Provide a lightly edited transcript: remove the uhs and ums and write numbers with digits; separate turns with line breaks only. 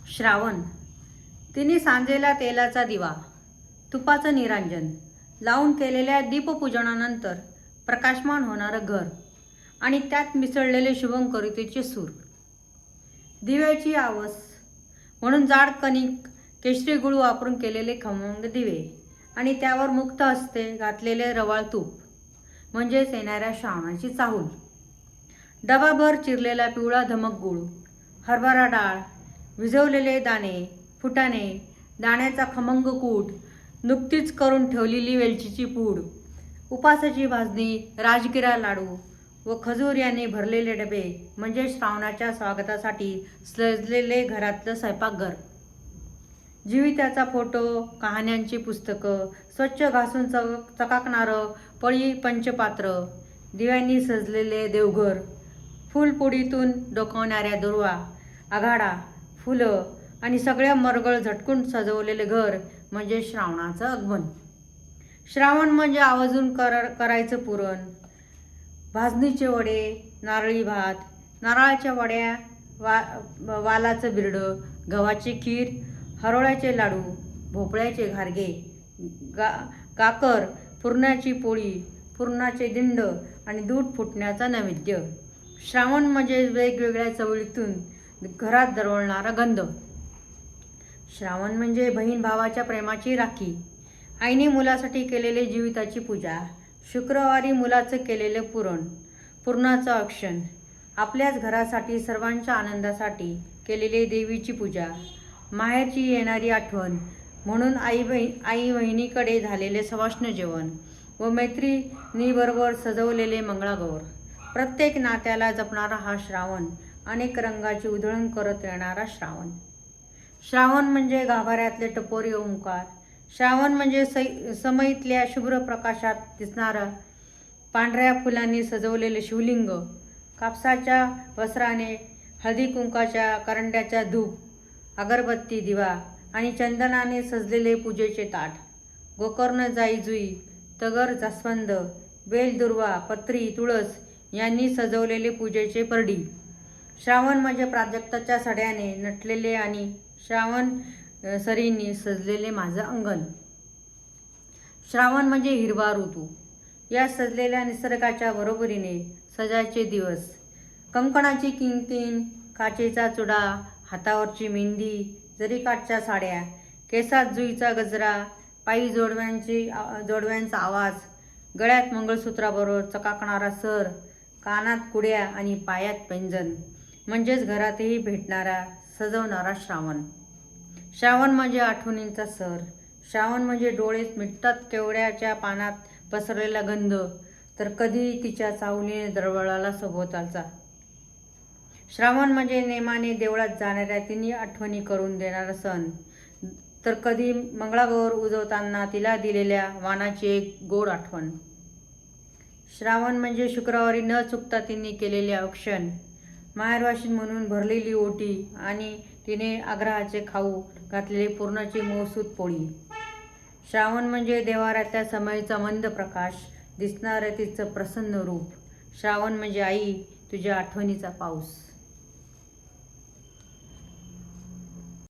श्रावण. तिने सांजेला तेलाचा दिवा, तुपाचं निरांजन लावून केलेल्या दीपपूजनानंतर प्रकाशमान होणारं घर आणि त्यात मिसळलेले शुभंकरितेचे सूर. दिव्याची आवस म्हणून जाड कणिक केशरी गुळ वापरून केलेले खमंग दिवे आणि त्यावर मुक्त हस्ते घातलेले रवाळ तूप म्हणजेच येणाऱ्या श्रावणाची चाहूल. डबाभर चिरलेला पिवळा धमक गुळ, हरभरा डाळ, भिजवलेले दाणे, फुटाणे, दाण्याचा खमंग कूट, नुकतीच करून ठेवलेली वेलचीची पूड, उपासाची भाजणी, राजगिरा लाडू व खजूर यांनी भरलेले डबे म्हणजे श्रावणाच्या स्वागतासाठी सजलेले घरातलं स्वयंपाकघर. जीविताचा फोटो, कहाण्यांची पुस्तकं, स्वच्छ घासून चकाकणारं पळी पंचपात्र, दिव्यांनी सजलेले देवघर, फुलपोडीतून डोकावणाऱ्या दुर्वा, आघाडा, फुलं आणि सगळ्या मरगळ झटकून सजवलेले घर म्हणजे श्रावणाचं आगमन. श्रावण म्हणजे आवर्जून करायचं पुरण, भाजणीचे वडे, नारळी भात, नारळाच्या वड्या, वालाचं बिरडं, गव्हाची खीर, हरवळ्याचे लाडू, भोपळ्याचे घारगे, काकर, पुरणाची पोळी, पुरणाचे दिंड आणि दूध फुटण्याचा नैवेद्य. श्रावण म्हणजे वेगवेगळ्या चवळीतून घरात दरवळणारा गंध. श्रावण म्हणजे बहीण भावाच्या प्रेमाची राखी, आईने मुलासाठी केलेले जीविताची पूजा, शुक्रवारी मुलाचं केलेलं पुरणाचं औक्षण, आपल्याच घरासाठी सर्वांच्या आनंदासाठी केलेली देवीची पूजा, माहेरची येणारी आठवण म्हणून आई बहिणीकडे झालेले सवाष्ण जेवण व मैत्रिणीबरोबर सजवलेले मंगळागौर. प्रत्येक नात्याला जपणारा हा श्रावण, अनेक रंगाची उधळण करत येणारा श्रावण. श्रावण म्हणजे गाभाऱ्यातले टपोरी ओंकार. श्रावण म्हणजे समईतल्या शुभ्र प्रकाशात दिसणारं पांढऱ्या फुलांनी सजवलेले शिवलिंग, कापसाच्या वस्त्राने, हळदी कुंकाच्या करंड्याचा धूप, अगरबत्ती, दिवा आणि चंदनाने सजलेले पूजेचे ताट, गोकर्ण, जाई जुई, तगर, जास्वंद, बेल, दुर्वा, पत्री, तुळस यांनी सजवलेले पूजेचे परडी. श्रावण म्हणजे प्राजक्ताच्या सड्याने नटलेले आणि श्रावण सरींनी सजलेले माझं अंगण. श्रावण म्हणजे हिरवा ऋतू. या सजलेल्या निसर्गाच्या बरोबरीने सजायचे दिवस, कंकणाची किंगतीन, काचेचा चुडा, हातावरची मेहंदी, जरीकाठच्या साड्या, केसात जुईचा गजरा, पायी जोडव्यांचा आवाज, गळ्यात मंगळसूत्राबरोबर चकाकणारा सर, कानात कुड्या आणि पायात पैंजण म्हणजेच घरातही भेटणारा सजवणारा श्रावण. श्रावण म्हणजे आठवणींचा सर. श्रावण म्हणजे डोळे मिटतात केवड्याच्या पानात पसरलेला गंध, तर कधी तिच्या चावलीने दरवळाला सभोवतालचा. श्रावण म्हणजे नेमाने देवळात जाणाऱ्या तिन्ही आठवणी करून देणारा सण, तर कधी मंगळागौर उजवताना तिला दिलेल्या वाणाची एक गोड आठवण. श्रावण म्हणजे शुक्रवारी न चुकता तिने केलेले औक्षण, माहेरवाशीण म्हणून भरलेली ओटी आणि तिने आग्रहाचे खाऊ घातलेली पुरणाची मऊसूत पोळी. श्रावण म्हणजे देवाऱ्यातल्या समईचा मंद प्रकाश, दिसणारं तिचं प्रसन्न रूप. श्रावण म्हणजे आई, तुझ्या आठवणीचा पाऊस.